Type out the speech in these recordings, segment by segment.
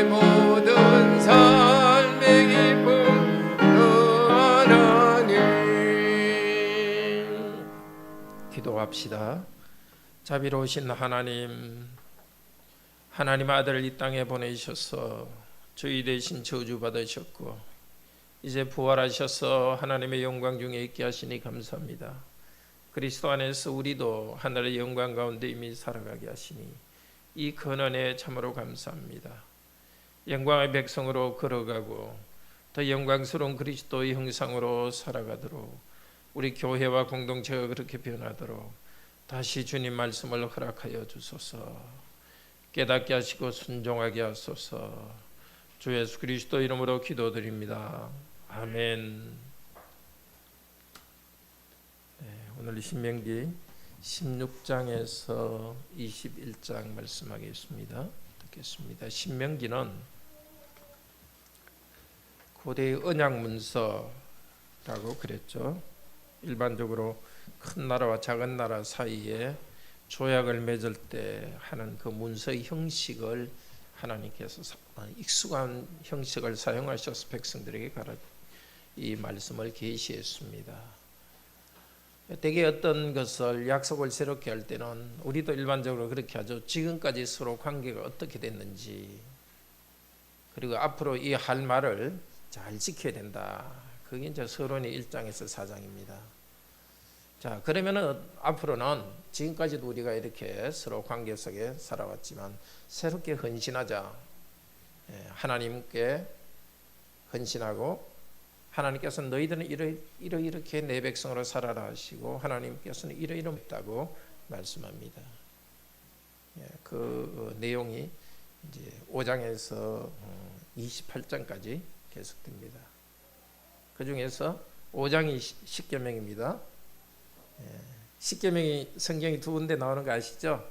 모든 삶의 기쁨 너 하나님. 기도합시다. 자비로우신 하나님, 하나님 아들을 이 땅에 보내셔서 저희 대신 저주 받으셨고 이제 부활하셔서 하나님의 영광 중에 있게 하시니 감사합니다. 그리스도 안에서 우리도 하늘의 영광 가운데 이미 살아가게 하시니 이 근원에 참으로 감사합니다. 영광의 백성으로 걸어가고 더 영광스러운 그리스도의 형상으로 살아가도록 우리 교회와 공동체가 그렇게 변하도록 다시 주님 말씀을 허락하여 주소서. 깨닫게 하시고 순종하게 하소서. 주 예수 그리스도 이름으로 기도드립니다. 아멘. 오늘 신명기 16장에서 21장 말씀하겠습니다. 듣겠습니다. 신명기는 고대의 언약문서라고 그랬죠. 일반적으로 큰 나라와 작은 나라 사이에 조약을 맺을 때 하는 그 문서의 형식을 하나님께서 익숙한 형식을 사용하셔서 백성들에게 이 말씀을 계시했습니다. 대개 어떤 것을 약속을 새롭게 할 때는 우리도 일반적으로 그렇게 하죠. 지금까지 서로 관계가 어떻게 됐는지, 그리고 앞으로 이 할 말을 잘 지켜야 된다. 그게 이제 서론의 1장에서 4장입니다. 자, 그러면은 앞으로는 지금까지도 우리가 이렇게 서로 관계 속에 살아왔지만 새롭게 헌신하자. 하나님께 헌신하고 하나님께서 너희들은 이렇게 내 백성으로 살아라 하시고 하나님께서는 이러이러했다고 말씀합니다. 그 내용이 이제 5장에서 28장까지 계속됩니다. 그 중에서 5장이 10계명입니다. 10계명이 성경이 두 군데 나오는 거 아시죠?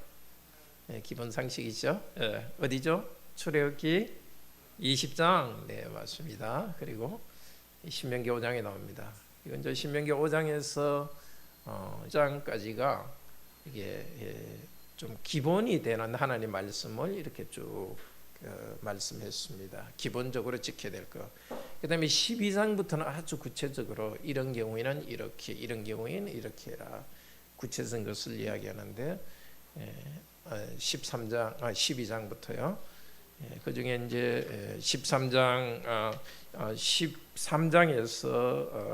기본 상식이죠. 어디죠? 출애굽기 20장. 네, 맞습니다. 그리고 신명기 5장에 나옵니다. 이건 이제 신명기 5장에서 1장까지가 이게 좀 기본이 되는 하나님 말씀을 이렇게 쭉 말씀했습니다. 기본적으로 지켜야 될 것. 그다음에 12장부터는 아주 구체적으로 이런 경우에는 이렇게, 이런 경우에는 이렇게 해라. 구체적인 것을 이야기하는데 12장부터요. 그 중에 이제 13장에서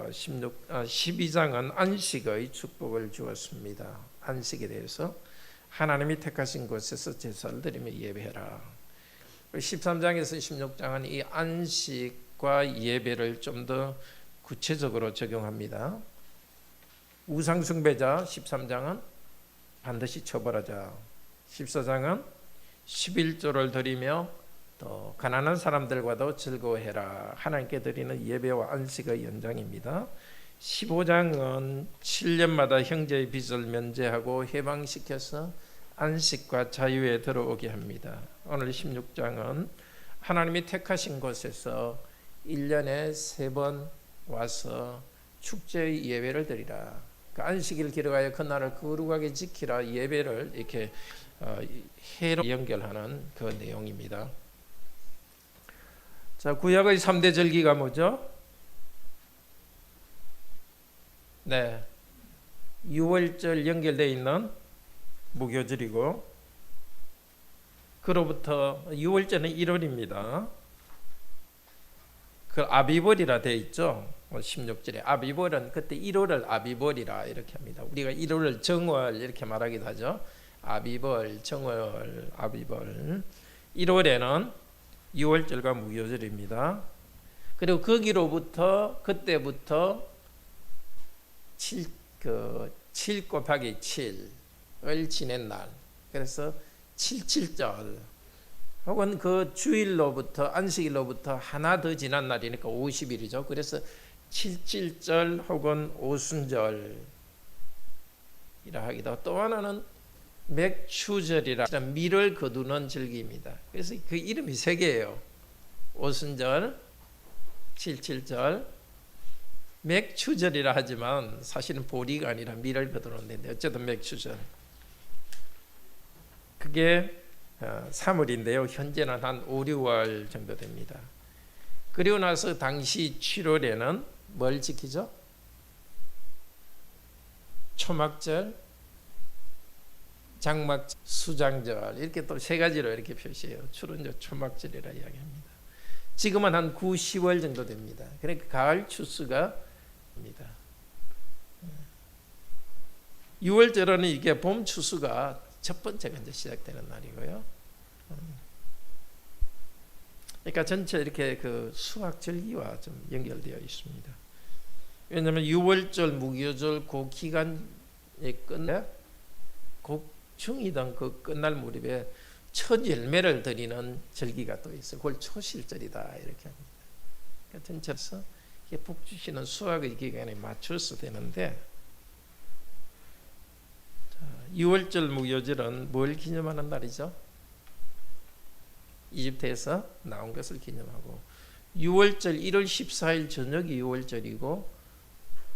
12장은 안식의 축복을 주었습니다. 안식에 대해서 하나님이 택하신 곳에서 제사를 드리며 예배해라. 13장에서 16장은 이 안식과 예배를 좀 더 구체적으로 적용합니다. 우상숭배자 13장은 반드시 처벌하자. 14장은 11조를 드리며 또 가난한 사람들과도 즐거워해라. 하나님께 드리는 예배와 안식의 연장입니다. 15장은 7년마다 형제의 빚을 면제하고 해방시켜서 안식과 자유에 들어오게 합니다. 오늘 16장은 하나님이 택하신 곳에서 1년에 3번 와서 축제의 예배를 드리라. 그 안식일 기록하여 그 날을 거룩하게 지키라. 예배를 이렇게 해로 연결하는 그 내용입니다. 자, 구약의 3대 절기가 뭐죠? 네, 6월절 연결되어 있는 무교절이고, 그로부터 6월절은 1월입니다. 그 아비벌이라 되어 있죠. 16절에 아비벌은 그때 1월을 아비벌이라 이렇게 합니다. 우리가 1월을 정월 이렇게 말하기도 하죠. 아비벌, 정월, 아비벌. 1월에는 6월절과 무교절입니다. 그리고 거기로부터 그때부터 7 곱하기 7을 지낸 날, 그래서 77절 혹은 그 주일로부터 안식일로부터 하나 더 지난 날이니까 50일이죠. 그래서 77절 혹은 오순절이라 하기도 하고, 또 하나는 맥추절이라 밀을 거두는 절기입니다. 그래서 그 이름이 3개예요. 오순절, 77절, 맥추절이라 하지만 사실은 보리가 아니라 밀을 거두는 데인데 어쨌든 맥추절. 그게 3월인데요. 현재는 한 5, 6월 정도 됩니다. 그리고 나서 당시 7월에는 뭘 지키죠? 초막절, 장막, 수장절 이렇게 또 세 가지로 이렇게 표시해요. 주로 초막절이라 이야기합니다. 지금은 한 9, 10월 정도 됩니다. 그러니까 가을 추수가 됩니다. 6월절은 이게 봄 추수가 첫 번째가 이제 시작되는 날이고요. 그러니까 전체 이렇게 그 수학 절기와 좀 연결되어 있습니다. 왜냐하면 6월절, 무교절 그 기간에 끝내 곡충이던 그 끝날 무렵에 첫 열매를 드리는 절기가 또 있어요. 그걸 초실절이다 이렇게 합니다. 그러니까 전체에서 복 주시는 수학의 기간에 맞춰서 되는데 6월절 무교절은 뭘 기념하는 날이죠? 이집트에서 나온 것을 기념하고 6월절 1월 14일 저녁이 6월절이고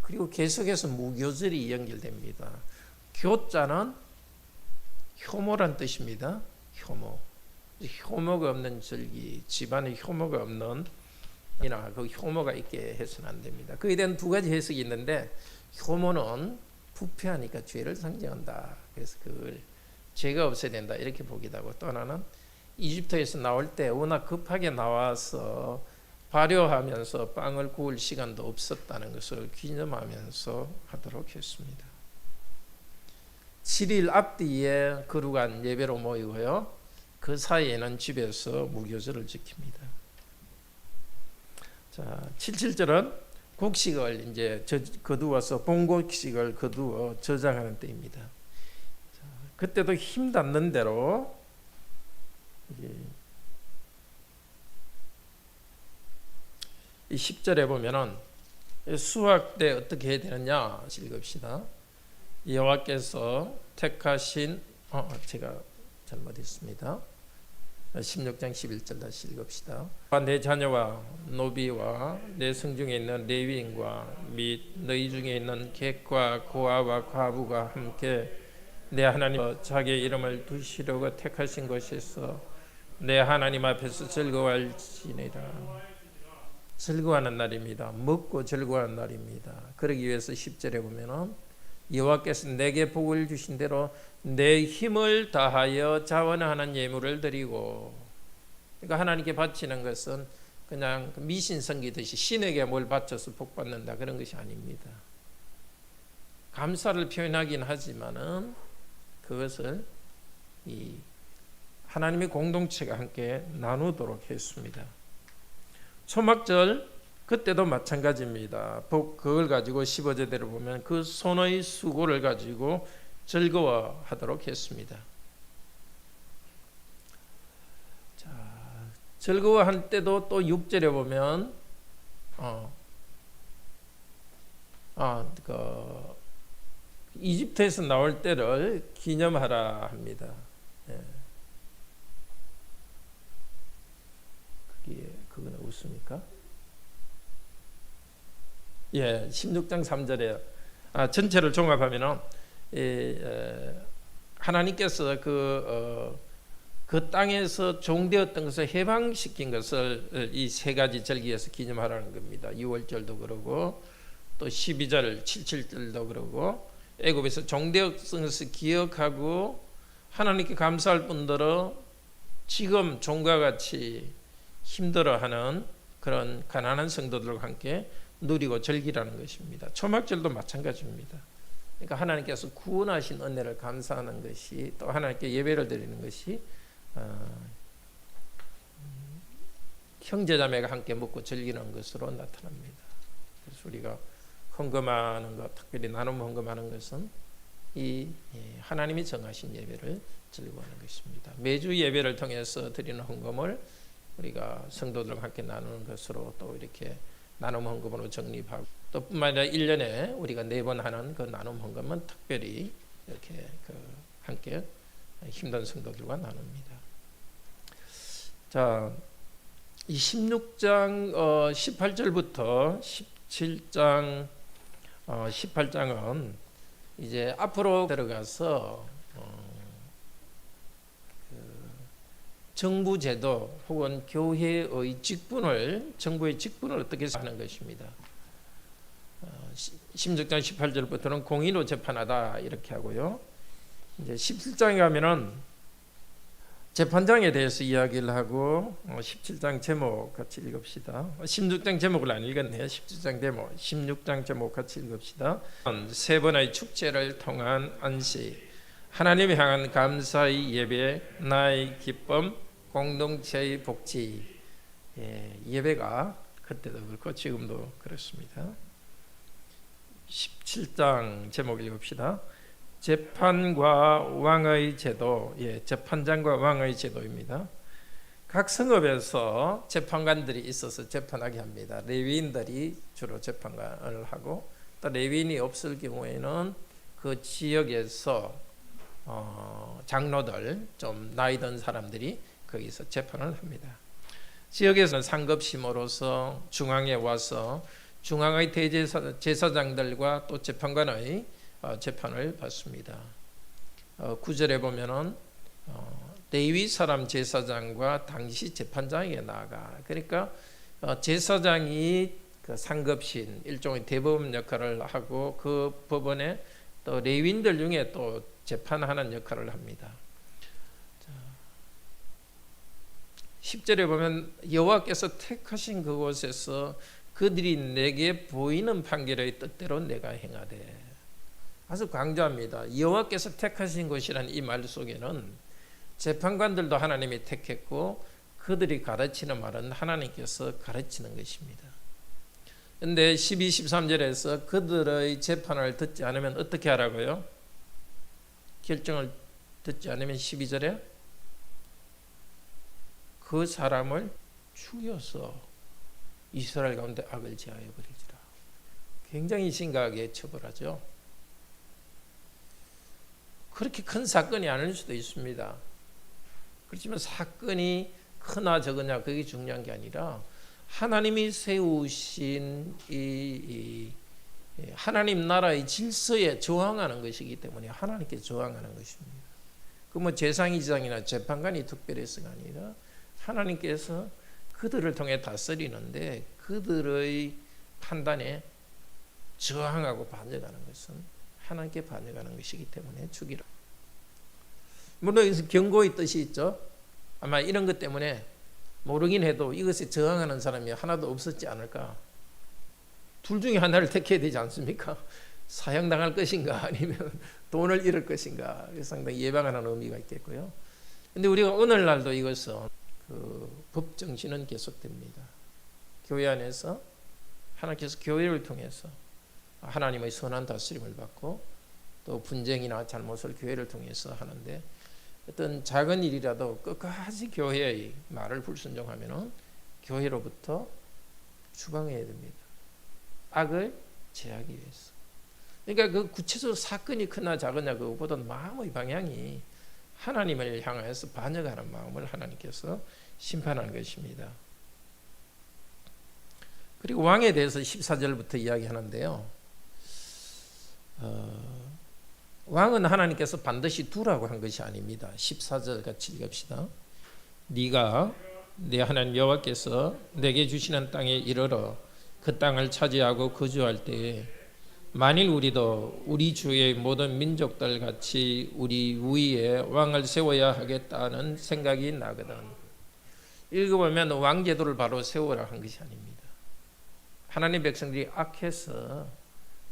그리고 계속해서 무교절이 연결됩니다. 교자는 효모란 뜻입니다. 효모가 없는 절기, 집안에 효모가 없는 이나 그 효모가 있게 해서는 안 됩니다. 그에 대한 두 가지 해석이 있는데 효모는 부패하니까 죄를 상징한다. 그래서 그걸 죄가 없어야 된다 이렇게 보기도 하고 또 하나는 이집트에서 나올 때 워낙 급하게 나와서 발효하면서 빵을 구울 시간도 없었다는 것을 기념하면서 하도록 했습니다. 7일 앞뒤에 거룩한 예배로 모이고요. 그 사이에는 집에서 무교절을 지킵니다. 자, 77절은 곡식을 이제 거두어서 본곡식을 거두어 저장하는 때입니다. 자, 그때도 힘 닿는 대로 이 10절에 보면은 수확 때 어떻게 해야 되느냐 읽읍시다. 여호와께서 택하신 제가 잘못했습니다. 16장 11절 다시 읽읍시다. 내 자녀와 노비와 내 성중에 있는 레위인과 및 너희 중에 있는 객과 고아와 과부가 함께 내 하나님 자기의 이름을 두시려고 택하신 것에서 내 하나님 앞에서 즐거워할지니라. 즐거워하는 날입니다. 먹고 즐거워하는 날입니다. 그러기 위해서 10절에 보면은 여호와께서 내게 복을 주신 대로 내 힘을 다하여 자원하는 예물을 드리고, 그러니까 하나님께 바치는 것은 그냥 미신 섬기듯이 신에게 뭘 바쳐서 복 받는다 그런 것이 아닙니다. 감사를 표현하긴 하지만은 그것을 이 하나님의 공동체가 함께 나누도록 했습니다. 초막절 그때도 마찬가지입니다. 그걸 가지고 15절대로 보면 그 손의 수고를 가지고 즐거워하도록 했습니다. 자, 즐거워할 때도 또 6절에 보면 이집트에서 나올 때를 기념하라 합니다. 예. 그거는 웃습니까? 예, 16장 3절에 전체를 종합하면은 하나님께서 그 땅에서 종되었던 것을 해방시킨 것을 이 세 가지 절기에서 기념하라는 겁니다. 6월절도 그러고 또 12절 77절도 그러고 애굽에서 종되었던 것을 기억하고 하나님께 감사할 뿐더러 지금 종과 같이 힘들어하는 그런 가난한 성도들과 함께 누리고 즐기라는 것입니다. 초막절도 마찬가지입니다. 그러니까 하나님께서 구원하신 은혜를 감사하는 것이 또 하나님께 예배를 드리는 것이 형제자매가 함께 먹고 즐기는 것으로 나타납니다. 그래서 우리가 헌금하는 것, 특별히 나눔 헌금하는 것은 이 하나님이 정하신 예배를 즐거워하는 것입니다. 매주 예배를 통해서 드리는 헌금을 우리가 성도들과 함께 나누는 것으로 또 이렇게 나눔 헌금으로 적립하고 또 뿐만 아니라 1년에 우리가 4번 하는 그 나눔 헌금은 특별히 이렇게 함께 힘든 성도들과 나눕니다. 자, 이 16장 18절부터 17장 18장은 이제 앞으로 들어가서 정부 제도 혹은 교회의 직분을 정부의 직분을 어떻게 하는 것입니다. 16장 18절부터는 공의로 재판하다 이렇게 하고요. 이제 17장에 가면은 재판장에 대해서 이야기를 하고 17장 제목 같이 읽읍시다. 16장 제목을 안 읽었네요. 17장 제목, 16장 제목 같이 읽읍시다. 세 번의 축제를 통한 안식, 하나님을 향한 감사의 예배, 나의 기쁨, 공동체의 복지. 예배가 그때도 그렇고 지금도 그렇습니다. 17장 제목 읽읍시다. 재판과 왕의 제도, 재판장과 왕의 제도입니다. 각 성읍에서 재판관들이 있어서 재판하게 합니다. 레위인들이 주로 재판관을 하고, 또 레위인이 없을 경우에는 그 지역에서 장로들, 좀 나이 든 사람들이 거기서 재판을 합니다. 지역에서는 상급심으로서 중앙에 와서 중앙의 대제사장들과 또 재판관의 재판을 받습니다. 9절에 보면은 레위 사람 제사장과 당시 재판장에게 나아가, 그러니까 제사장이 그 상급신 일종의 대법원 역할을 하고 그 법원에 또 레위인들 중에 또 재판하는 역할을 합니다. 10절에 보면 여호와께서 택하신 그곳에서 그들이 내게 보이는 판결의 뜻대로 내가 행하되. 아주 강조합니다. 여호와께서 택하신 것이란 이 말 속에는 재판관들도 하나님이 택했고 그들이 가르치는 말은 하나님께서 가르치는 것입니다. 그런데 12, 13절에서 그들의 재판을 듣지 않으면 어떻게 하라고요? 결정을 듣지 않으면 12절에 그 사람을 죽여서 이스라엘 가운데 악을 제하여 버리지라. 굉장히 심각하게 처벌하죠. 그렇게 큰 사건이 아닐 수도 있습니다. 그렇지만 사건이 크나 적으냐 그게 중요한 게 아니라 하나님이 세우신 이 하나님 나라의 질서에 저항하는 것이기 때문에 하나님께 저항하는 것입니다. 그 뭐 재상이장이나 재판관이 특별해서가 아니라 하나님께서 그들을 통해 다스리는데 그들의 판단에 저항하고 반역하는 것은 하나님께 반역하는 것이기 때문에 죽이라. 물론 여기서 경고의 뜻이 있죠. 아마 이런 것 때문에 모르긴 해도 이것에 저항하는 사람이 하나도 없었지 않을까. 둘 중에 하나를 택해야 되지 않습니까? 사형당할 것인가 아니면 돈을 잃을 것인가. 상당히 예방하는 의미가 있겠고요. 그런데 우리가 오늘날도 이것은 그 법정신은 계속됩니다. 교회 안에서 하나님께서 교회를 통해서 하나님의 선한 다스림을 받고 또 분쟁이나 잘못을 교회를 통해서 하는데 어떤 작은 일이라도 끝까지 교회의 말을 불순종하면 교회로부터 추방해야 됩니다. 악을 제하기 위해서. 그러니까 그 구체적으로 사건이 크나 작으냐 그것보다는 마음의 방향이 하나님을 향해서 반역하는 마음을 하나님께서 심판하는 것입니다. 그리고 왕에 대해서 14절부터 이야기하는데요. 왕은 하나님께서 반드시 두라고 한 것이 아닙니다. 14절 같이 읽읍시다. 네가 내 하나님 여호와께서 내게 주시는 땅에 이르러 그 땅을 차지하고 거주할 때에 만일 우리도 우리 주의 모든 민족들 같이 우리 위에 왕을 세워야 하겠다는 생각이 나거든. 읽어보면 왕제도를 바로 세우라 한 것이 아닙니다. 하나님 백성들이 악해서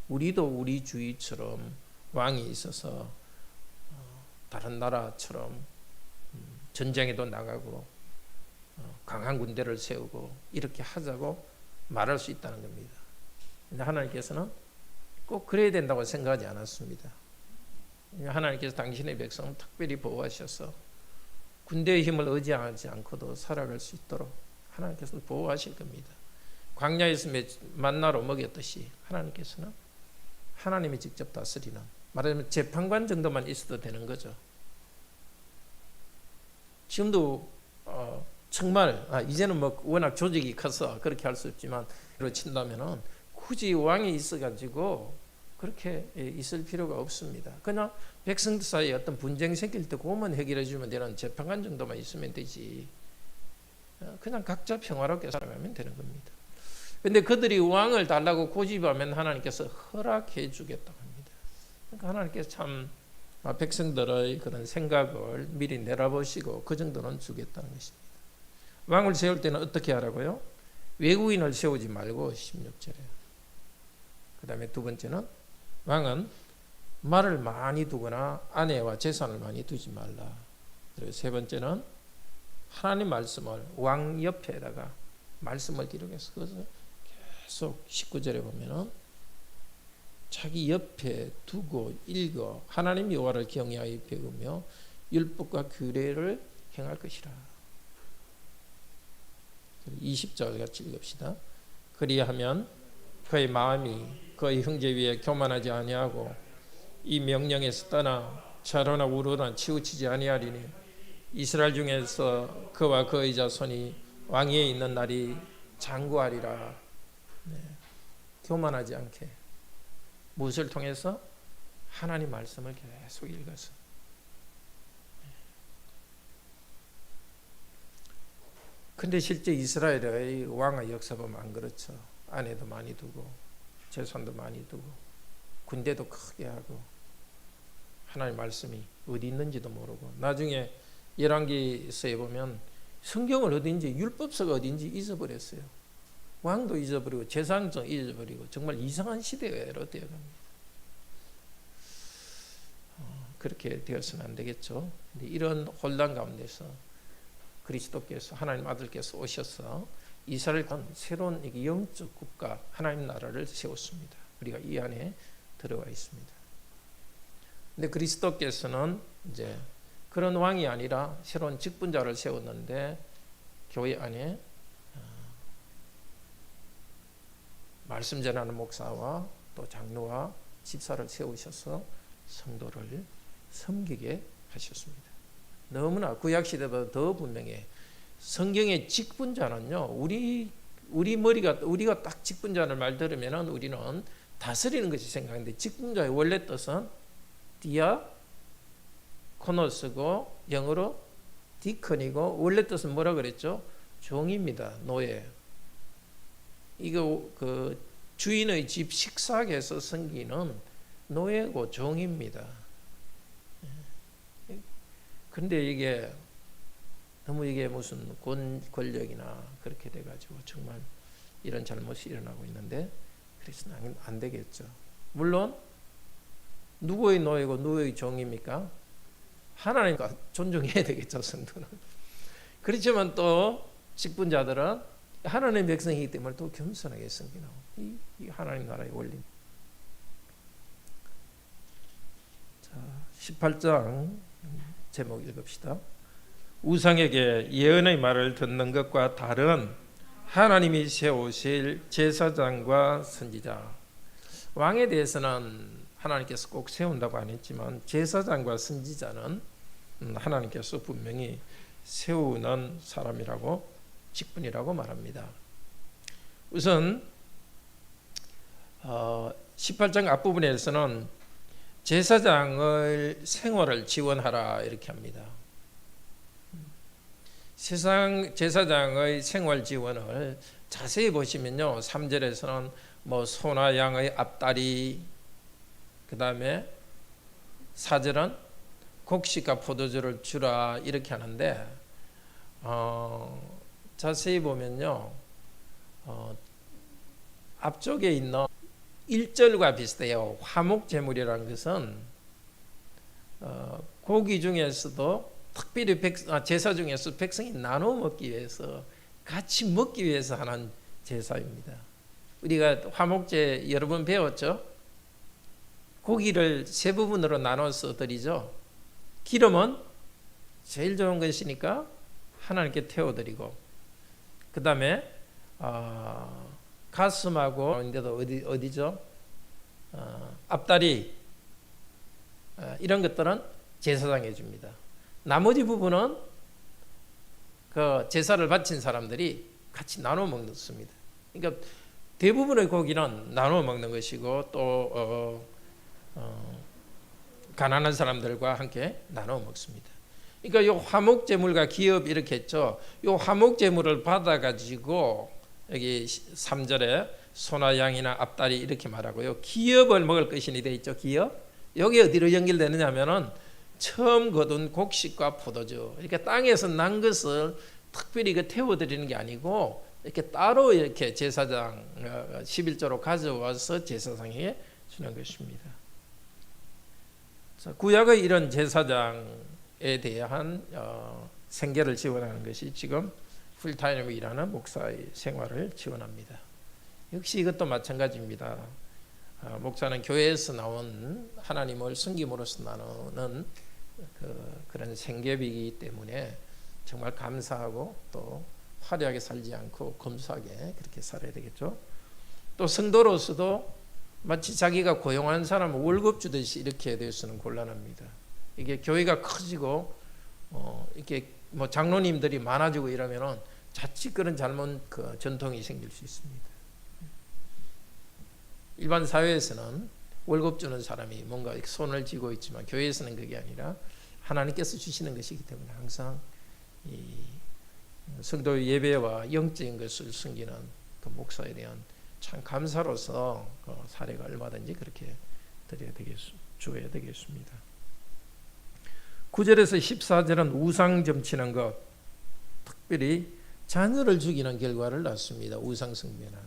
우리도 우리 주의처럼 왕이 있어서 다른 나라처럼 전쟁에도 나가고 강한 군대를 세우고 이렇게 하자고 말할 수 있다는 겁니다. 근데 하나님께서는 꼭 그래야 된다고 생각하지 않았습니다. 하나님께서 당신의 백성을 특별히 보호하셔서 군대의 힘을 의지하지 않고도 살아갈 수 있도록 하나님께서는 보호하실 겁니다. 광야에서 만나로 먹였듯이 하나님께서는 하나님이 직접 다스리는, 말하자면 재판관 정도만 있어도 되는 거죠. 지금도 정말 이제는 뭐 워낙 조직이 커서 그렇게 할 수 없지만 그렇 친다면은 굳이 왕이 있어가지고 그렇게 있을 필요가 없습니다. 그냥 백성들 사이에 어떤 분쟁 생길 때 그것만 해결해 주면 되는 재판관 정도만 있으면 되지. 그냥 각자 평화롭게 살아가면 되는 겁니다. 근데 그들이 왕을 달라고 고집하면 하나님께서 허락해 주겠다고 합니다. 그러니까 하나님께서 참 백성들의 그런 생각을 미리 내려보시고 그 정도는 주겠다는 것입니다. 왕을 세울 때는 어떻게 하라고요? 외국인을 세우지 말고 16절에. 그 다음에 두 번째는 왕은 말을 많이 두거나 아내와 재산을 많이 두지 말라. 그리고 세 번째는 하나님 말씀을 왕 옆에다가 말씀을 기록해서 그것을 계속 19절에 보면은 자기 옆에 두고 읽어 하나님 여호와를 경외하여 배우며 율법과 규례를 행할 것이라. 20절 같이 읽읍시다. 그리하면 그의 마음이 그의 형제 위에 교만하지 아니하고 이 명령에서 떠나 좌로나 우로나 치우치지 아니하리니 이스라엘 중에서 그와 그의 자손이 왕위에 있는 날이 장구하리라. 교만하지 않게. 무엇을 통해서? 하나님 말씀을 계속 읽어서. 근데 실제 이스라엘의 왕의 역사 보면 안 그렇죠. 아내도 많이 두고 재산도 많이 두고 군대도 크게 하고 하나님 말씀이 어디 있는지도 모르고 나중에 열왕기서에 보면 성경을 어딘지 율법서가 어딘지 잊어버렸어요. 왕도 잊어버리고 재산도 잊어버리고 정말 이상한 시대로 되어갑니다. 그렇게 되어서는 안 되겠죠. 근데 이런 혼란 가운데서 그리스도께서 하나님 아들께서 오셔서 이스라엘 새로운 영적 국가 하나님 나라를 세웠습니다. 우리가 이 안에 들어와 있습니다. 근데 그리스도께서는 이제 그런 왕이 아니라 새로운 직분자를 세웠는데 교회 안에 말씀 전하는 목사와 또 장로와 집사를 세우셔서 성도를 섬기게 하셨습니다. 너무나 구약 시대보다 더 분명해. 성경의 직분자는요, 우리가 딱 직분자를 말 들으면은 우리는 다스리는 것이 생각하는데 직분자의 원래 뜻은 디아코노스고 영어로 디컨이고 원래 뜻은 뭐라 그랬죠? 종입니다. 노예. 이거 그 주인의 집 식사에서 섬기는 노예고 종입니다. 근데 이게 너무 이게 무슨 권력이나 그렇게 돼가지고 정말 이런 잘못이 일어나고 있는데 그래서는 안 되겠죠. 물론 누구의 노예고 누구의 종입니까? 하나님과 존중해야 되겠죠, 성도는. 그렇지만 또 직분자들은 하나님의 백성이기 때문에 또 겸손하게 섬기는 이 하나님 나라의 원리. 자, 18장 제목 읽읍시다. 우상에게 예언의 말을 듣는 것과 다른 하나님이 세우실 제사장과 선지자. 왕에 대해서는 하나님께서 꼭 세운다고 안 했지만 제사장과 선지자는 하나님께서 분명히 세우는 사람이라고 직분이라고 말합니다. 우선 18장 앞부분에서는 제사장의 생활을 지원하라 이렇게 합니다. 제사장의 생활 지원을 자세히 보시면요, 3절에서는 뭐 소나 양의 앞다리, 그 다음에 4절은 곡식과 포도주를 주라 이렇게 하는데 자세히 보면요, 앞쪽에 있는 1절과 비슷해요. 화목제물이라는 것은 고기 중에서도 특별히 제사 중에서 백성이 나눠 먹기 위해서 같이 먹기 위해서 하는 제사입니다. 우리가 화목제 여러 번 배웠죠. 고기를 세 부분으로 나눠서 드리죠. 기름은 제일 좋은 것이니까 하나님께 태워드리고, 그 다음에 가슴하고 인데도 어디죠? 앞다리 이런 것들은 제사장이 줍니다. 나머지 부분은 그 제사를 바친 사람들이 같이 나눠 먹습니다. 그러니까 대부분의 고기는 나눠 먹는 것이고 또 가난한 사람들과 함께 나눠 먹습니다. 그러니까 요 화목 제물과 기업 이렇게 했죠. 요 화목 제물을 받아 가지고 여기 3절에 소나 양이나 앞다리 이렇게 말하고요. 기업을 먹을 것이니 돼 있죠. 기업. 여기 어디로 연결되느냐면은 처음 거둔 곡식과 포도주. 이렇게 땅에서 난 것을 특별히 태워 드리는 게 아니고 이렇게 따로 이렇게 제사장 11조로 가져와서 제사장에게 주는 것입니다. 자, 구약의 이런 제사장에 대한 생계를 지원하는 것이 지금 풀타임으로 일하는 목사의 생활을 지원합니다. 역시 이것도 마찬가지입니다. 목사는 교회에서 나온 하나님을 섬김으로써 나누는 그런 생계비이기 때문에 정말 감사하고 또 화려하게 살지 않고 검소하게 그렇게 살아야 되겠죠. 또 성도로서도 마치 자기가 고용한 사람을 월급 주듯이 이렇게 되어서는 곤란합니다. 이게 교회가 커지고 이렇게 뭐 장로님들이 많아지고 이러면은 자칫 그런 잘못 전통이 생길 수 있습니다. 일반 사회에서는 월급 주는 사람이 뭔가 손을 쥐고 있지만 교회에서는 그게 아니라 하나님께서 주시는 것이기 때문에 항상 이 성도의 예배와 영적인 것을 섬기는 그 목사에 대한 참 감사로서 그 사례가 얼마든지 그렇게 줘야 되겠습니다. 9절에서 14절은 우상 점치는 것, 특별히 자녀를 죽이는 결과를 낳습니다. 우상 숭배는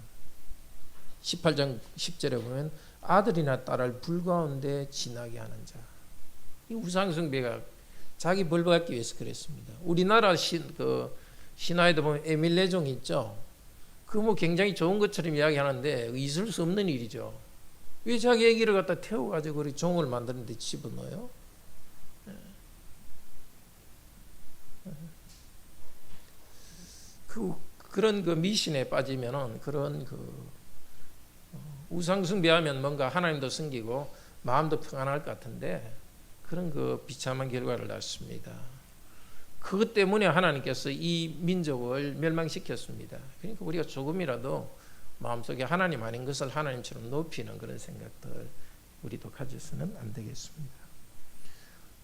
18장 10절에 보면 아들이나 딸을 불 가운데 지나게 하는 자. 이 우상 숭배가 자기 벌 받기 위해서 그랬습니다. 우리나라 신화에도 보면 에밀레종 있죠. 그 뭐 굉장히 좋은 것처럼 이야기하는데 있을 수 없는 일이죠. 왜 자기 아기를 갖다 태워가지고 우리 종을 만드는데 집어넣어요? 그런 미신에 빠지면은 그런 우상 숭배하면 뭔가 하나님도 섬기고 마음도 평안할 것 같은데 그런 비참한 결과를 낳습니다. 그것 때문에 하나님께서 이 민족을 멸망시켰습니다. 그러니까 우리가 조금이라도 마음속에 하나님 아닌 것을 하나님처럼 높이는 그런 생각들 우리도 가져서는 안 되겠습니다.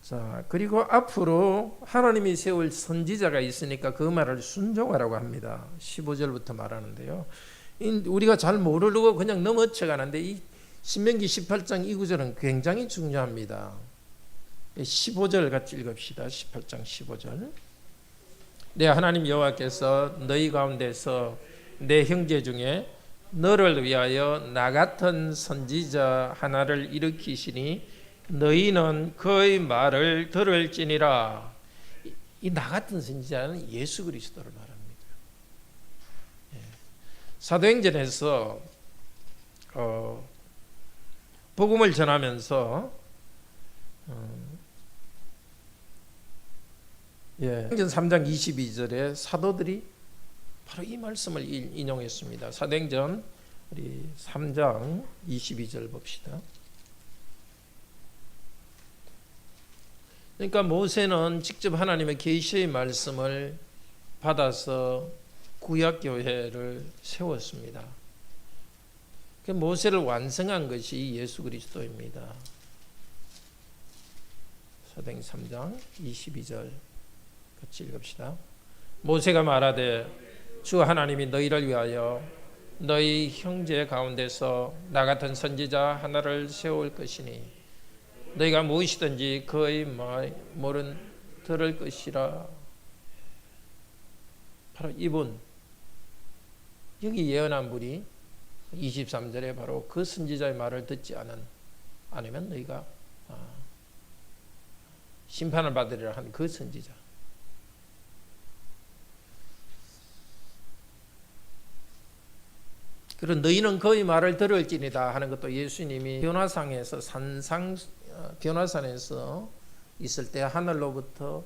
자, 그리고 앞으로 하나님이 세울 선지자가 있으니까 그 말을 순종하라고 합니다. 15절부터 말하는데요. 우리가 잘 모르고 그냥 넘어쳐가는데 이 신명기 18장 이 구절은 굉장히 중요합니다. 15절 같이 읽읍시다. 18장 15절. 내 하나님 여호와께서 너희 가운데서 내 형제 중에 너를 위하여 나 같은 선지자 하나를 일으키시니 너희는 그의 말을 들을지니라. 이 나 같은 선지자는 예수 그리스도를 말합니다. 사도행전에서 복음을 전하면서 사도행전 3장 22절에 사도들이 바로 이 말씀을 인용했습니다. 사도행전 우리 3장 22절 봅시다. 그러니까 모세는 직접 하나님의 계시의 말씀을 받아서 구약교회를 세웠습니다. 모세를 완성한 것이 예수 그리스도입니다. 사도행전 3장 22절 같이 읽읍시다. 모세가 말하되 주 하나님이 너희를 위하여 너희 형제 가운데서 나 같은 선지자 하나를 세울 것이니 너희가 무엇이든지 그의 말은 들을 것이라. 바로 이분, 여기 예언한 분이 23절에 바로 그 선지자의 말을 듣지 않으면 너희가 심판을 받으리라 한 그 선지자. 그런 너희는 그의 말을 들을지니다 하는 것도 예수님이 변화산에서 있을 때 하늘로부터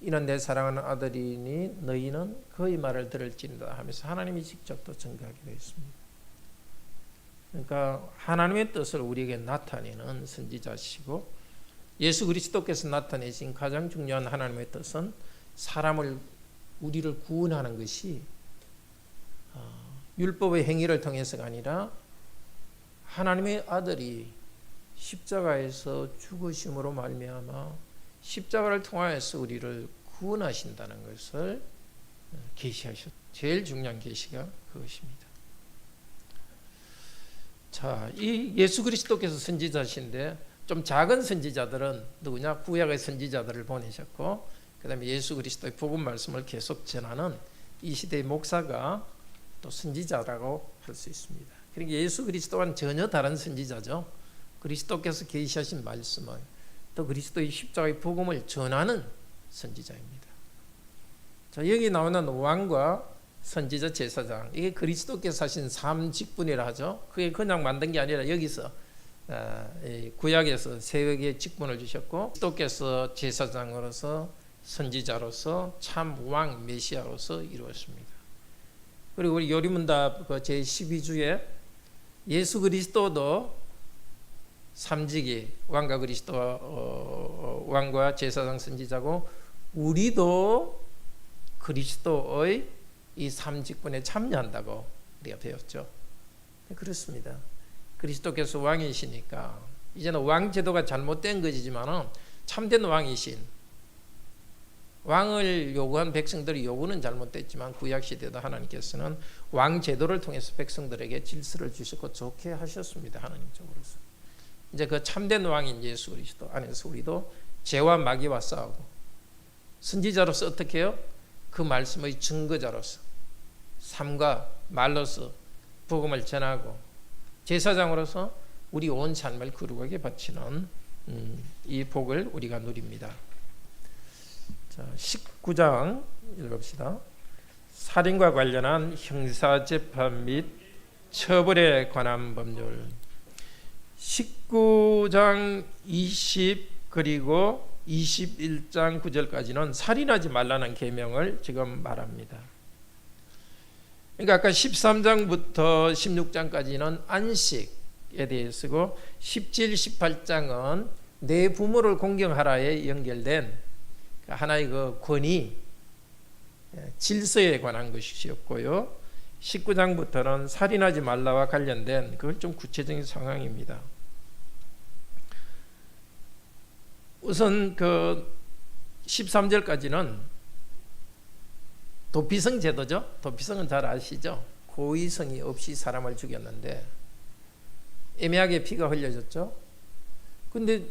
이는 내 사랑하는 아들이니 너희는 그의 말을 들을지니다 하면서 하나님이 직접 또 증거하게 되어 있습니다. 그러니까 하나님의 뜻을 우리에게 나타내는 선지자시고 예수 그리스도께서 나타내신 가장 중요한 하나님의 뜻은 우리를 구원하는 것이 율법의 행위를 통해서가 아니라 하나님의 아들이 십자가에서 죽으심으로 말미암아 십자가를 통하여서 우리를 구원하신다는 것을 계시하셨. 제일 중요한 계시가 그것입니다. 자, 이 예수 그리스도께서 선지자신데 좀 작은 선지자들은 누구냐? 구약의 선지자들을 보내셨고, 그다음에 예수 그리스도의 복음 말씀을 계속 전하는 이 시대의 목사가 또 선지자라고 할 수 있습니다. 그러니까 예수 그리스도와는 전혀 다른 선지자죠. 그리스도께서 계시하신 말씀을, 또 그리스도의 십자가의 복음을 전하는 선지자입니다. 자, 여기 나오는 왕과 선지자, 제사장, 이게 그리스도께서 하신 삼직분이라 하죠. 그게 그냥 만든 게 아니라 여기서 구약에서 세 개의 직분을 주셨고, 그리스도께서 제사장으로서, 선지자로서, 참 왕 메시아로서 이루었습니다. 그리고 우리 요리문답 제12주에 예수 그리스도도 삼직이 왕과 그리스도, 왕과 제사장, 선지자고, 우리도 그리스도의 이 삼직분에 참여한다고 우리가 배웠죠. 그렇습니다. 그리스도께서 왕이시니까 이제는 왕 제도가 잘못된 것이지만 참된 왕이신, 왕을 요구한 백성들의 요구는 잘못됐지만 구약 시대도 하나님께서는 왕 제도를 통해서 백성들에게 질서를 주셨고 좋게 하셨습니다. 하나님적으로서. 이제 그 참된 왕인 예수 그리스도 안에서 우리도 죄와 마귀와 싸우고, 선지자로서 어떻게 해요? 그 말씀의 증거자로서 삶과 말로서 복음을 전하고, 제사장으로서 우리 온 삶을 거룩하게 바치는 이 복을 우리가 누립니다. 자, 19장 읽읍시다. 살인과 관련한 형사재판 및 처벌에 관한 법률. 19장 20 그리고 21장 9절까지는 살인하지 말라는 계명을 지금 말합니다. 그러니까 아까 13장부터 16장까지는 안식에 대해서고, 17, 18장은 내 부모를 공경하라에 연결된 하나의 그 권위, 질서에 관한 것이었고요. 19장부터는 살인하지 말라와 관련된 그걸 좀 구체적인 상황입니다. 우선 그 13절까지는 도피성 제도죠. 도피성은 잘 아시죠? 고의성이 없이 사람을 죽였는데 애매하게 피가 흘려졌죠. 근데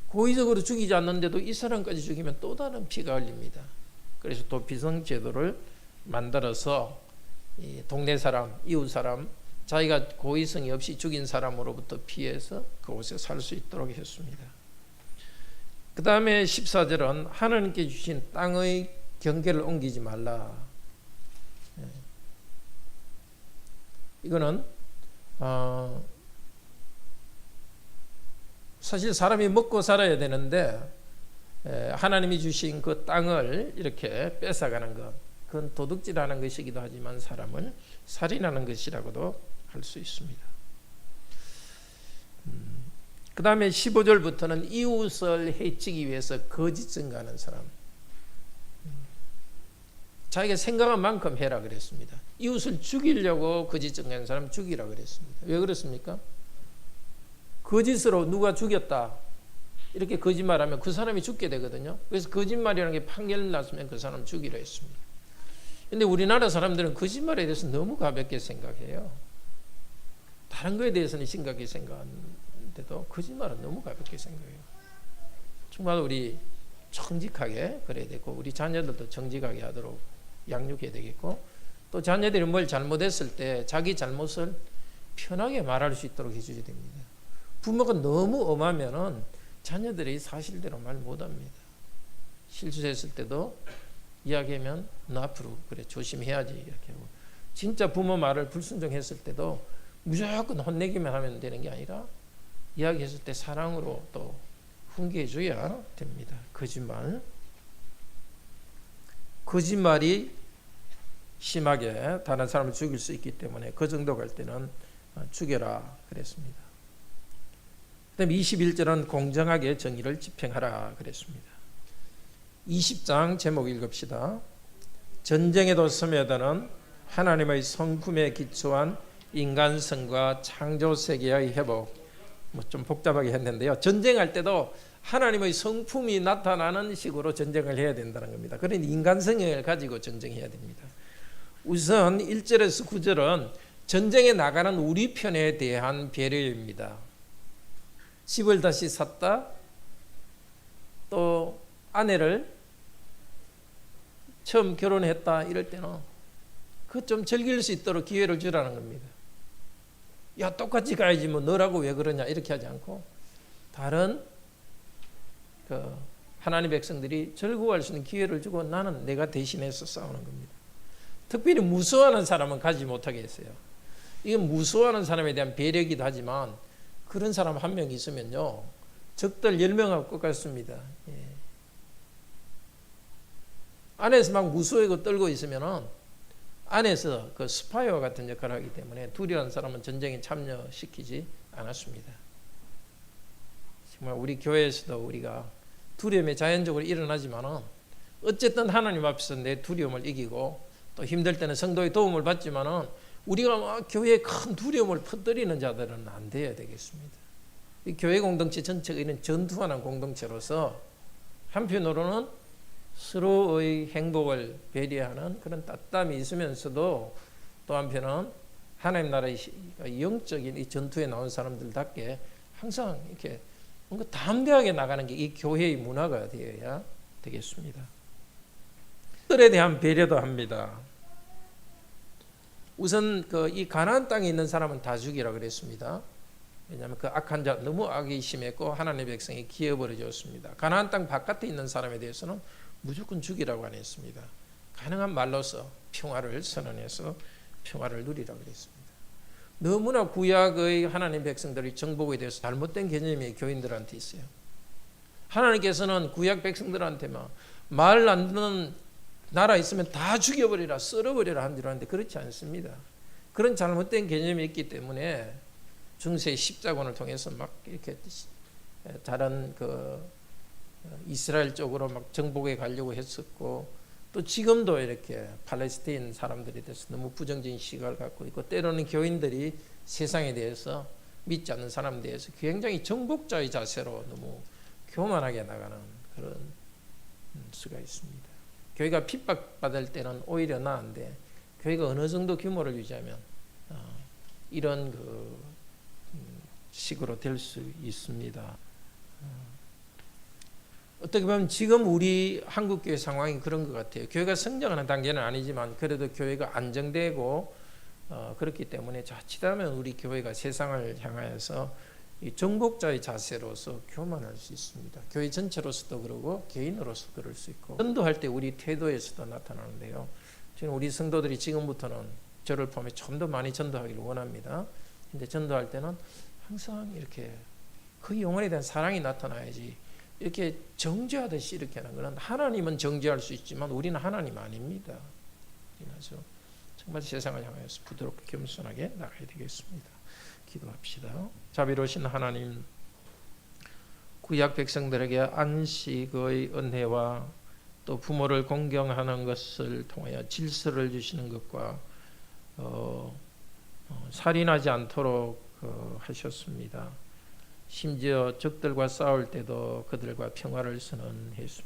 고의적으로 죽이지 않는데도 이 사람까지 죽이면 또 다른 피가 흘립니다. 그래서 도피성 제도를 만들어서 이 동네 사람, 이웃 사람, 자기가 고의성이 없이 죽인 사람으로부터 피해서 그곳에 살 수 있도록 했습니다. 그 다음에 14절은 하나님께 주신 땅의 경계를 옮기지 말라. 이거는 사실 사람이 먹고 살아야 되는데 하나님이 주신 그 땅을 이렇게 뺏어가는 것, 그건 도둑질하는 것이기도 하지만 사람을 살인하는 것이라고도 할 수 있습니다. 그 다음에 15절부터는 이웃을 해치기 위해서 거짓 증거하는 사람, 자기가 생각한 만큼 해라 그랬습니다. 이웃을 죽이려고 거짓 증거하는 사람 죽이라 그랬습니다. 왜 그렇습니까? 거짓으로 누가 죽였다 이렇게 거짓말하면 그 사람이 죽게 되거든요. 그래서 거짓말이라는 게 판결 났으면 그 사람 죽이라 했습니다. 근데 우리나라 사람들은 거짓말에 대해서 너무 가볍게 생각해요. 다른 거에 대해서는 심각하게 생각하는데도 거짓말은 너무 가볍게 생각해요. 정말 우리 정직하게 그래야 되고, 우리 자녀들도 정직하게 하도록 양육해야 되겠고, 또 자녀들이 뭘 잘못했을 때 자기 잘못을 편하게 말할 수 있도록 해줘야 됩니다. 부모가 너무 엄하면은 자녀들이 사실대로 말 못합니다. 실수했을 때도 이야기하면 너 앞으로 그래 조심해야지 이렇게 하고, 진짜 부모 말을 불순종했을 때도 무조건 혼내기만 하면 되는 게 아니라 이야기했을 때 사랑으로 또 훈계해줘야 됩니다. 거짓말이 심하게 다른 사람을 죽일 수 있기 때문에 그 정도 갈 때는 죽여라 그랬습니다. 그다음 21절은 공정하게 정의를 집행하라 그랬습니다. 20장 제목 읽읍시다. 전쟁에도 스며드는 하나님의 성품에 기초한 인간성과 창조세계의 회복, 뭐 좀 복잡하게 했는데요. 전쟁할 때도 하나님의 성품이 나타나는 식으로 전쟁을 해야 된다는 겁니다. 그런 인간 성향을 가지고 전쟁해야 됩니다. 우선 1절에서 9절은 전쟁에 나가는 우리 편에 대한 배려입니다. 집을 다시 샀다. 또 아내를 처음 결혼했다 이럴 때는 그 좀 즐길 수 있도록 기회를 주라는 겁니다. 야, 똑같이 가야지 뭐 너라고 왜 그러냐 이렇게 하지 않고 다른 하나님 백성들이 즐거워할 수 있는 기회를 주고 나는 내가 대신해서 싸우는 겁니다. 특별히 무서워하는 사람은 가지 못하게 했어요. 이건 무서워하는 사람에 대한 배려이기도 하지만 그런 사람 한 명 있으면요 적들 10명하고 똑같습니다. 예. 안에서 막 무서워하고 떨고 있으면은 안에서 그 스파이와 같은 역할을 하기 때문에 두려워하는 사람은 전쟁에 참여시키지 않았습니다. 정말 우리 교회에서도 우리가 두려움이 자연적으로 일어나지만은 어쨌든 하나님 앞에서 내 두려움을 이기고 또 힘들 때는 성도의 도움을 받지만은 우리가 막 교회에 큰 두려움을 퍼뜨리는 자들은 안 돼야 되겠습니다. 이 교회 공동체 전체가 이런 전투하는 공동체로서 한편으로는 서로의 행복을 배려하는 그런 따뜻함이 있으면서도 또 한편은 하나님 나라의 영적인 이 전투에 나온 사람들답게 항상 이렇게 뭔가 담대하게 나가는 게 이 교회의 문화가 되어야 되겠습니다. 들에 대한 배려도 합니다. 우선 이 가나안 땅에 있는 사람은 다 죽이라 그랬습니다. 왜냐하면 그 악한 자 너무 악이 심했고 하나님의 백성이 기어버려졌습니다. 가나안 땅 바깥에 있는 사람에 대해서는 무조건 죽이라고 안 했습니다. 가능한 말로서 평화를 선언해서 평화를 누리라 그랬습니다. 너무나 구약의 하나님 백성들의 정복에 대해서 잘못된 개념이 교인들한테 있어요. 하나님께서는 구약 백성들한테만 말 안 듣는 나라 있으면 다 죽여버리라, 썰어버리라 한 줄 알았는데 그렇지 않습니다. 그런 잘못된 개념이 있기 때문에 중세 십자군을 통해서 막 이렇게 다른 이스라엘 쪽으로 막 정복해 가려고 했었고 또 지금도 이렇게 팔레스타인 사람들에 대해서 너무 부정적인 시각을 갖고 있고 때로는 교인들이 세상에 대해서 믿지 않는 사람에 대해서 굉장히 정복자의 자세로 너무 교만하게 나가는 그런 수가 있습니다. 교회가 핍박받을 때는 오히려 나은데 교회가 어느 정도 규모를 유지하면 이런 식으로 될 수 있습니다. 어떻게 보면 지금 우리 한국교회 상황이 그런 것 같아요. 교회가 성장하는 단계는 아니지만 그래도 교회가 안정되고 그렇기 때문에 자칫하면 우리 교회가 세상을 향하여서 이 정복자의 자세로서 교만할 수 있습니다. 교회 전체로서도 그러고 개인으로서 그럴 수 있고 전도할 때 우리 태도에서도 나타나는데요. 저는 우리 성도들이 지금부터는 저를 포함해 좀 더 많이 전도하기를 원합니다. 근데 전도할 때는 항상 이렇게 그 영혼에 대한 사랑이 나타나야지 이렇게 정죄하듯이 이렇게 하는 것은 하나님은 정죄할 수 있지만 우리는 하나님 아닙니다. 그래서 정말 세상을 향해서 부드럽게 겸손하게 나가야 되겠습니다. 기도합시다. 자비로우신 하나님, 구약 백성들에게 안식의 은혜와 또 부모를 공경하는 것을 통하여 질서를 주시는 것과 살인하지 않도록 하셨습니다. 심지어 적들과 싸울 때도 그들과 평화를 선언했습니다.